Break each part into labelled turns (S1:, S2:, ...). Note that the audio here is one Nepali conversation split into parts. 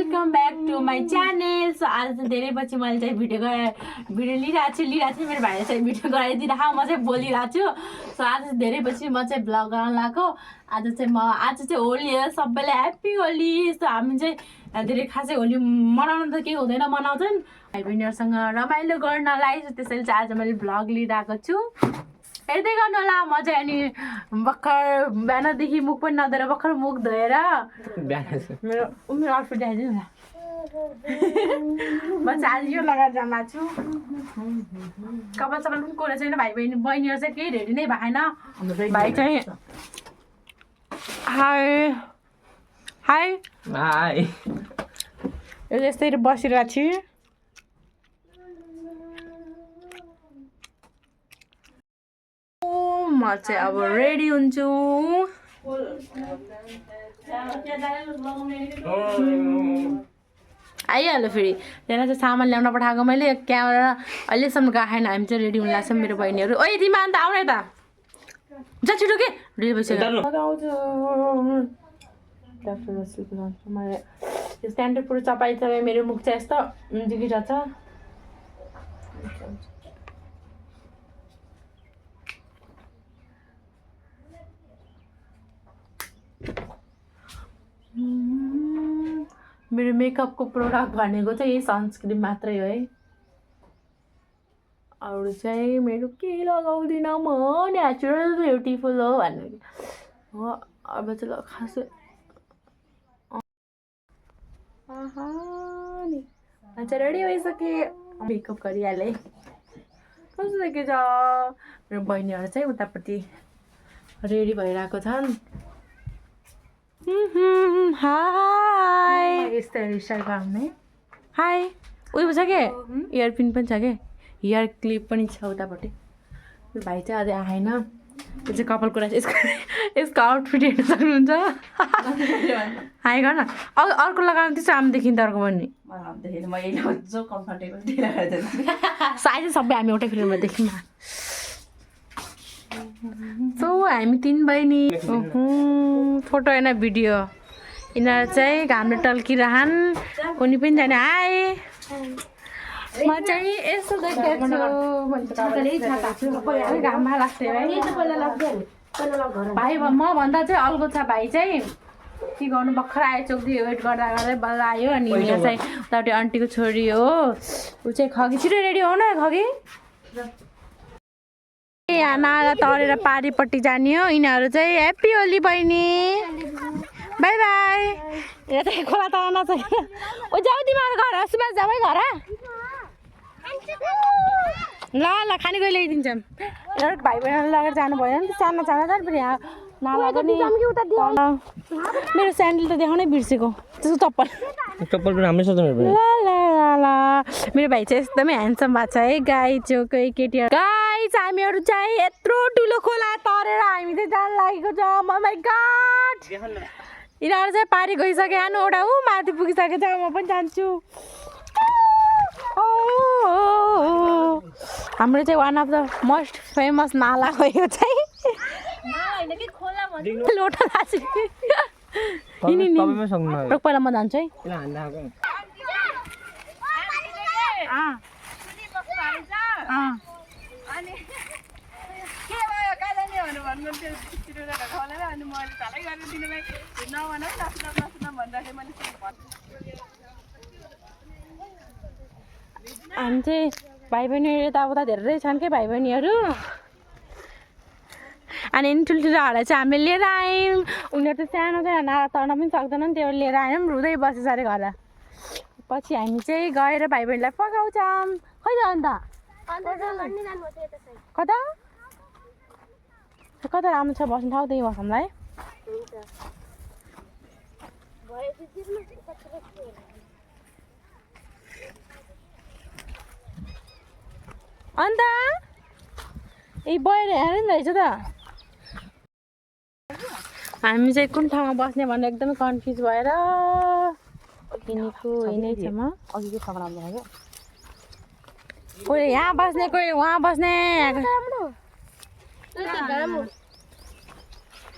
S1: Welcome back to my channel. So आज चाहिँ धेरै पछि मैले चाहिँ भिडियो लिइरहेको छु मेरो भाइले चाहिँ भिडियो गराइदिइरहेको म चाहिँ बोलिरहेको छु। सो आज चाहिँ धेरै पछि म चाहिँ भ्लग गर्न लाग्यो। आज चाहिँ होली हो, सबैले ह्याप्पी होली। सो हामी चाहिँ धेरै खासै होली मनाउनु त केही हुँदैन, मनाउँछन् भाइ बहिनीहरूसँग रमाइलो गर्नलाई। त्यसैले चाहिँ आज मैले भ्लग लिइरहेको छु, हेर्दै गर्नु होला। म चाहिँ अनि भर्खर बिहानदेखि मुख पनि नधोएर भर्खर मुख धोएर मेरो आउटफिट देखाइदिनु होला। म चाहिँ आज यो लगाएर जान छु। कपाल सपाल पनि कोरेको छैन। भाइ बहिनीहरू चाहिँ केही रेडी नै भएन। भाइ चाहिँ हाई हाई हाई यस्तै बसिरहेको छु। म चाहिँ अब रेडी हुन्छु। आइहाल्यो फेरि त्यहाँ चाहिँ सामान ल्याउन पठाएको मैले। क्यामेरा अहिलेसम्म गएन। हामी चाहिँ रेडी हुन लाग्छ मेरो बहिनीहरू। ओइ तिमी अन्त आउन यता जा छिटो के रेडी भइसक्यो। मैले स्ट्यान्डर्ड पुरो चपाइ मेरो मुख चाहिँ यस्तो देखिरहेको छ। मेरो मेकअपको प्रोडक्ट भनेको चाहिँ यही सनस्क्रिन मात्रै हो है। अरू चाहिँ मेरो के लगाउँदिनँ म, नेचुरल ब्युटिफुल हो भन्नु हो। अब चाहिँ खासै अच्छा रेडी भइसके मेकअप गरिहालेँ। कस्तो देखेछ मेरो बहिनीहरू चाहिँ उतापट्टि रेडी भइरहेको छन्। हाई यस्तो हेयरस्टाइल गर्ने। हाई उयो छ के इयरपिन पनि छ के हेयर क्लिप पनि छ उतापट्टि। भाइ चाहिँ अझै आएन। त्यो चाहिँ कपालको यसको आउटफिट हेर्न सक्नुहुन्छ। हाई गर न अर्को लगाउनु त्यस्तो राम्रो देखिन्छ। अर्को पनि सायद सबै हामी एउटै फिल्ममा देखौँ न। सो हामी तीन बहिनी फोटो होइन भिडियो। यिनीहरू चाहिँ घामले टल्किरहन्, कुनै पनि छैन। हाई म चाहिँ यस्तो देखेको छु। घाममा लाग्थ्यो भाइ मभन्दा चाहिँ अर्को छ भाइ चाहिँ के गर्नु भर्खर आयो चोकदेखि वेट गर्दा गर्दै बल्ल आयो। अनि यहाँ चाहिँ उतापट्टि आन्टीको छोरी हो ऊ चाहिँ खगी। छिटो रेडी हो न खगी। यहाँ नाला तरेर पारिपट्टि जाने हो। यिनीहरू चाहिँ ह्याप्पी होली बहिनी बाई बाई। यहाँ चाहिँ खोला तर नसक्यो। ओ जाऊ तिमीहरू घर सुभाष जाऊ है घर। ल ल खाने गइ ल्याइदिन्छौँ। एउटा भाइ बहिनीहरू लगेर जानु भयो नि त सानो सानो छ फेरि यहाँ नाला पनि। मेरो स्यान्डल त देखाउनै बिर्सेको त्यसको चप्पल पनि राम्रै छ त मेरो। ल ल ल मेरो भाइ चाहिँ एकदमै ह्यान्डसम भएको छ है। गाई चोकै केटीहरू गाइस हामीहरू चाहिँ यत्रो ठुलो खोला तरेर हामी चाहिँ जान लागेको छ। म माई गॉड यिनीहरू चाहिँ पारी गइसक्यो। आनु एउटा ऊ माथि पुगिसकेको छ। म पनि जान्छु। हाम्रो चाहिँ one of the most famous नाला हो यो चाहिँ। लोटा पहिला म जान्छु है। हामी चाहिँ भाइ बहिनीहरू यताउता धेरै छन् के भाइ बहिनीहरू। अनि ठुल्ठुलोहरूलाई चाहिँ हामीले लिएर आयौँ। उनीहरू त सानो चाहिँ नाला तर्न पनि सक्दैन नि, त्यो लिएर आयौँ। रुँदै बसेछ अरे घर। पछि हामी चाहिँ गएर भाइ बहिनीलाई पकाउँछौँ। खै त अन्त कता कता राम्रो छ बस्ने ठाउँ त्यही बसौँला है। अन्त ए बएर हेर नि रहेछ त। हामी चाहिँ कुन ठाउँमा बस्ने भनेर एकदमै कन्फ्युज भएर हिँडेको यहीँ छ। म अघिको ठाउँमा राम्रो लाग्यो। कोही यहाँ बस्ने कोही वहाँ बस्ने।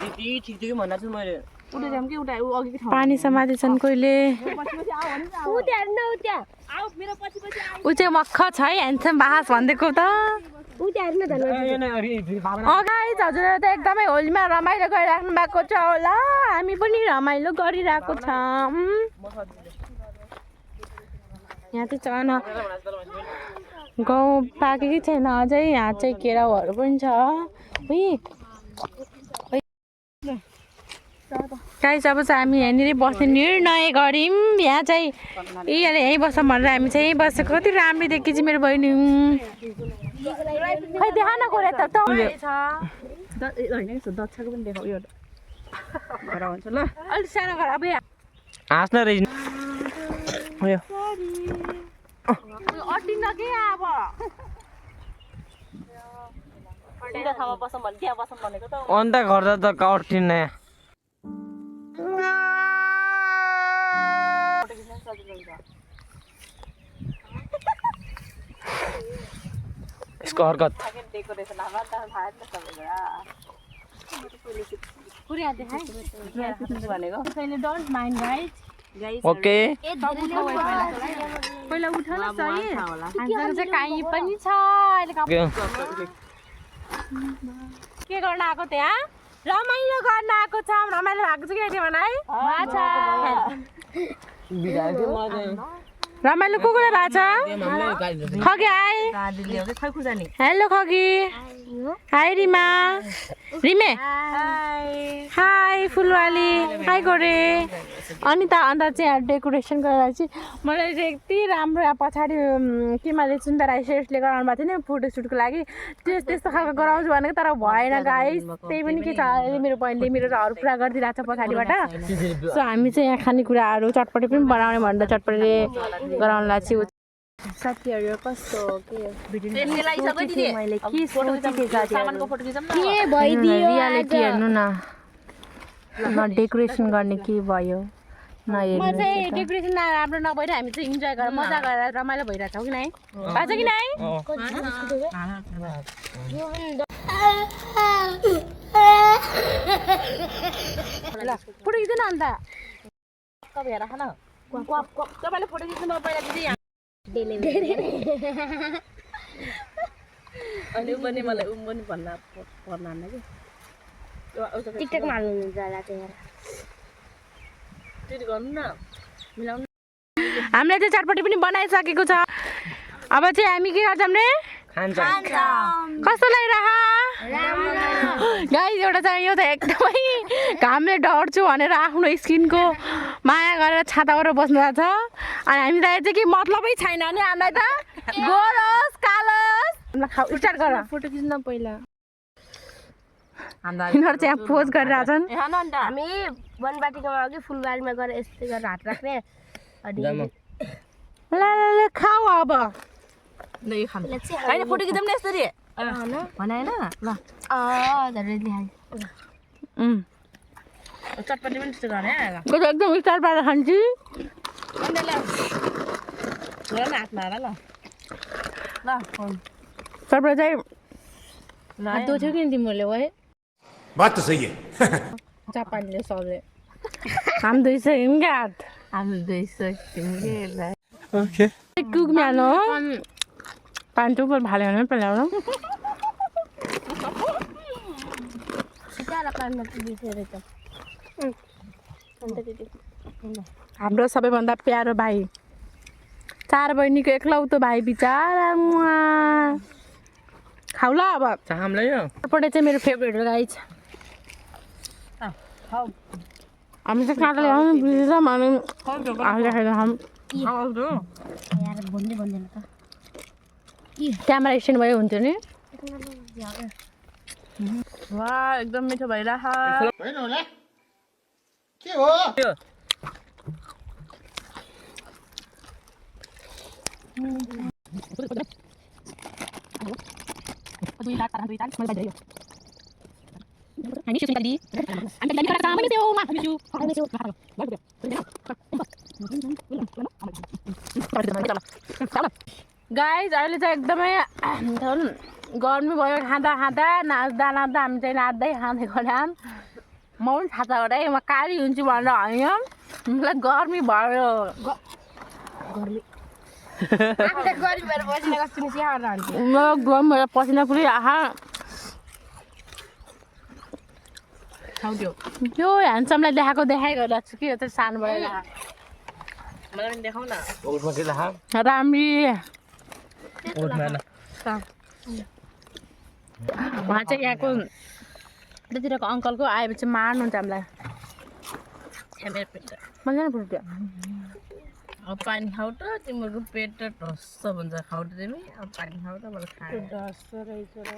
S2: दिदी ठिक थियो कि भन्दा चाहिँ मैले
S1: पानी समातेछन् कोहीले ऊ चाहिँ मक्ख छ है ह्यान्डसम बास भनिदिएको त गाइस हजुरहरू त एकदमै होलीमा रमाइलो गरिराख्नु भएको छ होला हामी पनि रमाइलो गरिरहेको छौँ यहाँ चाहिँ चन गहुँ पाकेकै छैन अझै यहाँ चाहिँ केराउहरू पनि छ गाइस अब चाहिँ हामी यहाँनिर बस्ने निर्णय गऱ्यौँ यहाँ चाहिँ यहीँ बस्छ भनेर हामी चाहिँ यहीँ बसेको कति राम्रो देखि चाहिँ मेरो बहिनी खै देखा न गरे त दक्षको पनि देखाउ यो घर हुन्छ ल अलि सानो घर अब
S2: हाँस्न रहेछ
S1: अटिन्न के अब ठाउँमा बसौँ भने त्यहाँ बसौँ भनेको त
S2: अन्त घर त कठिन यसको हरकत ओके
S1: पहिला उठ न सही हामीसँग चाहिँ काहीँ पनि छ अहिले के गर्न आएको त्यहाँ रमाइलो गर्न आएको छ रमाइलो भएको छ कि त्यो भन है रमाइलो को कुरा भएको छ खगी आए hello Khagi hi Rima Rime hi Phulwali hi Gore अनि त अन्त चाहिँ डेकोरेसन गरेर चाहिँ मलाई चाहिँ यति राम्रो यहाँ पछाडि किमाले सुन्दर आइसेसले गराउनु भएको थियो नि फोटोसुटको लागि त्यस्तो खालको गराउँछु भनेको तर भएन गाइस त्यही पनि के छ मेरो बहिनीले मेरो रहर पुरा गरिदिरहेको छ पछाडिबाट सो हामी चाहिँ यहाँ खानेकुराहरू चटपटे पनि बनाउने भनेर चटपटे गराउनुलाई चाहिँ साथीहरू कस्तो रियालिटी हेर्नु न डेकोरेसन गर्ने के भयो डेकोरेसन राम्रो नभएर हामी चाहिँ इन्जोय गरेर मजा गरेर रमाइलो भइरहेको छौँ कि नै बाजा कि नै फोटो खिच्दैन अन्त हेर खान तपाईँले फोटो खिच्नु पहिला दिदी अनि पनि मलाई पनि भन्दा पर्दैन कि टिकटकमा हाल्नुहुन्छ होला त्यही गर्नु न मिलाउनु हामीले चाहिँ चटपटी पनि बनाइसकेको छ अब चाहिँ हामी के गर्छौँ रे कस्तो लागिरह गाइस एउटा चाहिँ यो त एकदमै घामले डढ्छु भनेर आफ्नो स्किनको माया गरेर छाता गरेर बस्नु भएको छ अनि हामीलाई चाहिँ के मतलबै छैन नि हामीलाई त गोरोस् कालोस् स्टार्ट गर फोटो खिच्न पहिला यिनीहरू चाहिँ यहाँ पोज गरिरहेछन्
S3: हामी वनबाटीकोमा अघि फुलबारीमा गएर यस्तै गरेर हात राख्ने
S1: ल खाऊ अब
S3: होइन फोटो खिच्दा पनि यस्तरी भने होइन
S1: चटपटी पनि त्यस्तो गर्ने एकदम स्टार पारेर खान्छु हातमा ल चटपटी चाहिँ हात दोथ्यो कि तिमीहरूले है
S4: बात तो सही है
S1: जापानले सबले हम दुइसक्यौँ क्या हात हामी दुइसक्यौँ
S2: ओके
S1: कुकम्यानो पानी टुप्पो भाले भने पहिला हाम्रो सबैभन्दा प्यारो भाइ 4 बहिनीको एकलौतो भाइ बिचारा खाऊ ल अब
S2: चामलै यो
S1: चटपटे चाहिँ मेरो फेभरेट हो गाइस हामी चाहिँ काँटाले खाउँ बिर्छ अनि आफूले खाएर खाऊँ क्यामेरा एक्सचेन्ज भयो हुन्थ्यो नि वा एकदम मिठो भइरह
S4: के हो
S1: गाइस अहिले चाहिँ एकदमै गर्मी भयो खाँदा नाच्दा हामी चाहिँ नाच्दै खाँदै गराम म पनि छाता गराएँ म काली हुन्छु भनेर होइन मलाई गर्मी भयो
S3: आफूले गरी भएर बसेर कस्तो निस्किहाल्नु हान्थ्यो
S1: मलाई गर्मी भएर पसिना पुरै आहा यो ह्यान्डसमलाई देखाएको गरिरहेको छु कि यो चाहिँ सानो भएर
S2: ओठमा के लेखा
S1: राम्री
S2: ओठमा न
S1: उहाँ चाहिँ यहाँको त्यतिरको अङ्कलको आएपछि मार्नुहुन्छ हामीलाई मजा न पुग्यो
S5: अब पानी खाऊ त तिम्रो पेट त ढस्स भन्छ खाऊ त तिमी अब पानी खाऊ त मलाई खाए
S3: ढस्छ रहेछ र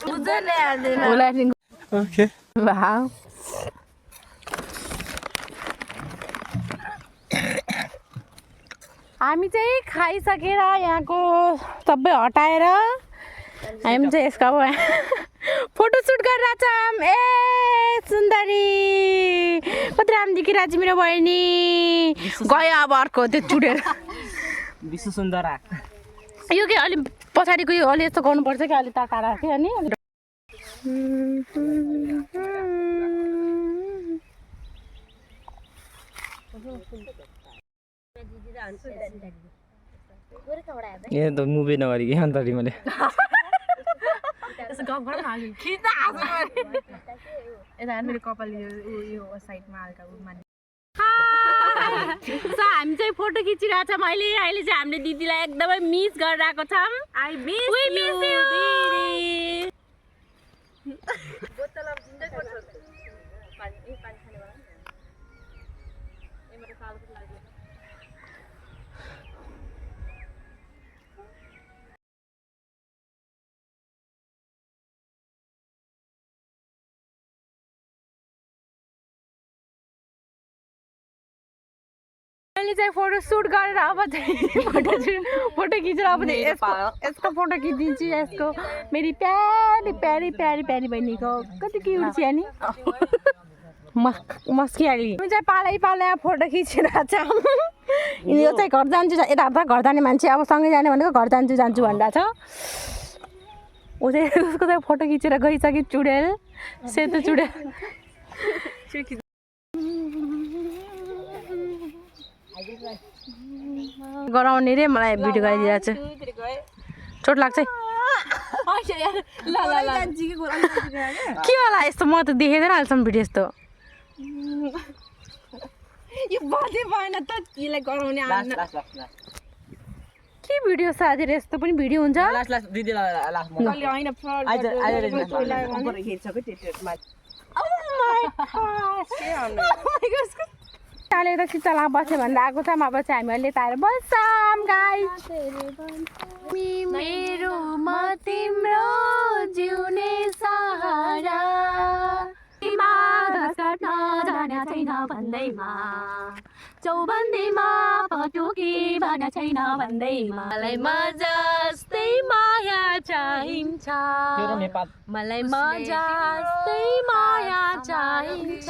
S3: बुझ्दै हाल्दैन
S2: ओके
S1: वाउ हामी चाहिँ खाइसकेर यहाँको सबै हटाएर हामी चाहिँ यसको अब फोटोसुट गरिरहेको छौँ ए सुन्दरी कति राम्रो देखिरहेको छ मेरो बहिनी गयो अब अर्को त्यो चुडेर
S2: विश्व सुन्दरा
S1: यो के अलि पछाडिको यो अलि यस्तो गर्नुपर्छ कि अलि टाढा राख्यो अनि
S2: यहाँ त मुभी नगरी कि अन्त मैले
S5: मेरो कपाल यो साइडमा हल्का माने
S1: हामी चाहिँ फोटो खिचिरहेको छौँ अहिले चाहिँ हामीले दिदीलाई एकदमै मिस गरिरहेको छौँ आई मिस यु मैले चाहिँ फोटो सुट गरेर अब चाहिँ फोटो खिचेर अब यसको फोटो खिचिदिन्छु यसको मेरी प्यारी प्यारी प्यारी प्यारी बहिनीको कति क्युट छ नि मस्किहाली हामी चाहिँ पालै फोटो खिचिरहेको छौँ यो चाहिँ घर जान्छु यता घर जाने मान्छे अब सँगै जाने भनेको घर जान्छु भनिरहेको छ ऊ चाहिँ उसको चाहिँ फोटो खिचेर गइसक्यो चुडेल सेतो चुडेल गराउने रे मलाई भिडियो गरिदिएको छ चोट लाग्छ के होला यस्तो म त देखेँदैन अहिलेसम्म भिडियो यस्तो के भिडियो साथीहरू यस्तो पनि भिडियो हुन्छ चालेर सिचला बस्यो भनेर आएको छ अब चाहिँ हामी अहिले ताएर बस्छौँ गाइस मेरो म तिम्रो जिउने सहारा घाँस काट्न जाने छैन भन्दैमा चौबन्दीमा पटुकी भने छैन भन्दैमा मलाई मजस्तै माया चाहिन्छ मलाई मजस्तै माया चाहिन्छ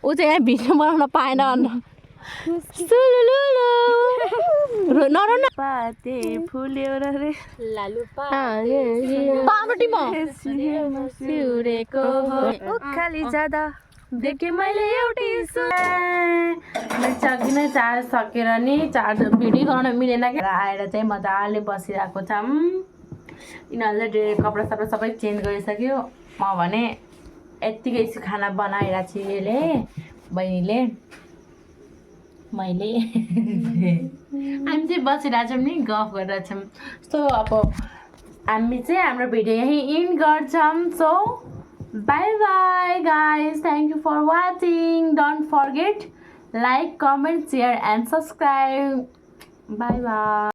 S1: ऊ चाहिँ यहाँ भिडियो बनाउन पाएन नरौँ पाते फुल्यो रे सिउरेको उखाली जाँदा देखेँ मैले एउटै सकिन चार्ज सकेर नि चार्ज भिडियो गर्न मिलेन क्या आएर चाहिँ मजाले बसिरहेको छौँ यिनीहरूले कपडा सपडा सबै चेन्ज गरिसक्यो म भने यत्तिकै खाना बनाइरहेको छु यसले बहिनीले मैले हामी चाहिँ बसिरहेको छौँ नि गफ गरिरहेछौँ सो अब हामी चाहिँ हाम्रो भिडियो यहीँ इन्ड गर्छौँ so bye bye guys, thank you for watching. Don't forget like, comment, share and subscribe. Bye bye.